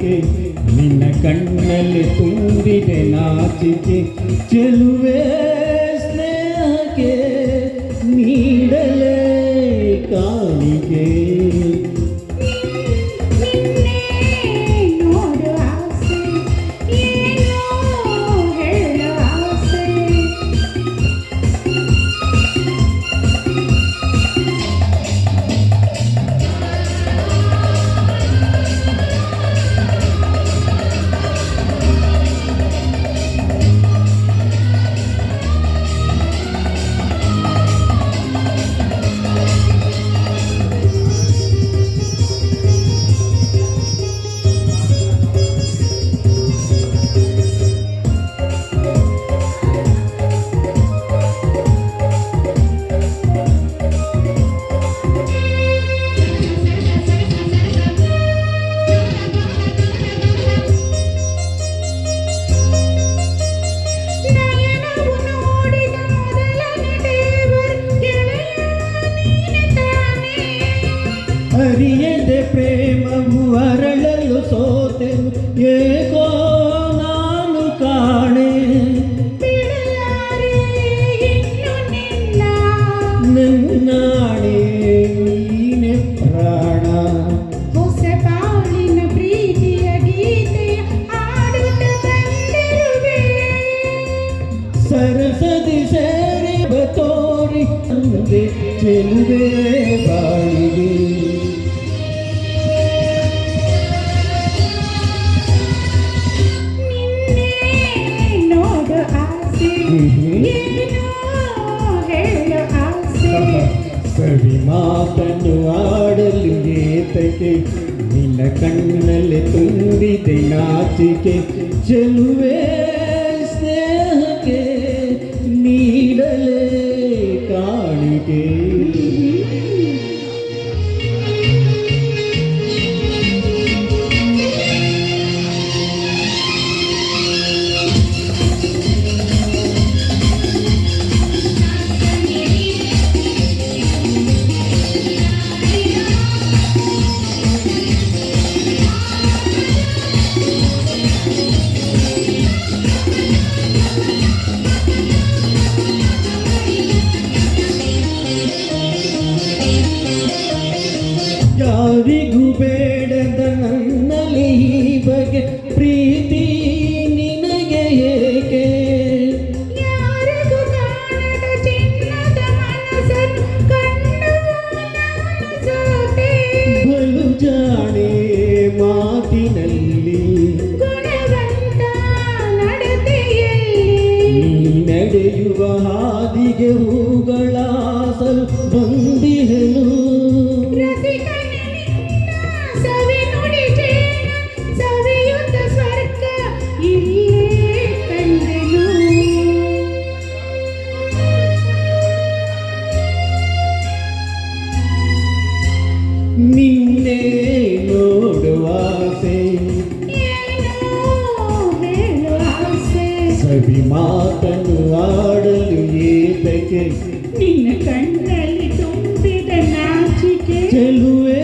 ನಾಚಿಕೆ ನಿನ್ನ ಕಣ್ಣಲ್ಲಿ ತುಂಬಿದೆ ನಾಚಿಕೆ ಚೆಲುವೆ ಸ್ನೇಹಕ್ಕೆ ನೀಡಲೇ ಕಾಣಿಕೆ ಅರಿಯದೆ ಪ್ರೇಮವು ಅರಳಲು ಸೋತೆನು ಏಕೋ ನಾನು ಕಾಣೆ ನನ್ನಾಣೆ ನೀನೆ ಪ್ರಾಣ ಹೊಸ ಬಾಳಿನ ಪ್ರೀತಿಯ ಗೀತೆ ಹಾಡುತ್ತ ಬಂದಿರುವೆ ಸರಸದಿ ಸೇರಿ ಬತೋರಿ ಅಂದೆ ಚೆಲುವೆ ಬಾಳಿಗೆ ಸವಿ ಮಾತನ್ನು ಆಡಲು ಏತಕ್ಕೆ ನಿನ್ನ ಕಣ್ಣಲ್ಲಿ ತುಂಬಿದೆ ನಾಚಿಕೆ ಚೆಲುವೆ ಸ್ನೇಹಕ್ಕೆ ನೀಡಲೇ ಕಾಣಿಕೆ ಯಾರಿಗೂ ಬೇಡದ ನನ್ನಲ್ಲಿ ಈ ಬಗೆ ಪ್ರೀತಿ ನಿನಗೆ ಏಕೆ ಯಾರಿಗೂ ಕಾಣದ ಚಿನ್ನದ ಮನಸ್ಸನ್ನು ಕಂಡು ನಾನು ಸೋತೆ ಬಲು ಜಾಣೆ ಮಾತಿನಲ್ಲಿ ಗುಣವಂತ ನಡತೆಯಲ್ಲಿ ನೀ ನಡೆಯುವ ಹಾದಿಗೆ ಹೂಗಳಾಸಲು ಬಂದಿಹೆನು ನಿನ್ನೆ ನೋಡುವಾಸೆ ಸವಿ ಮಾತನ್ನು ಆಡಲು ಏತಕ್ಕೆ ನಿನ್ನ ಕಣ್ಣಲ್ಲಿ ತುಂಬಿದ ನಾಚಿಕೆ ಚೆಲುವೆ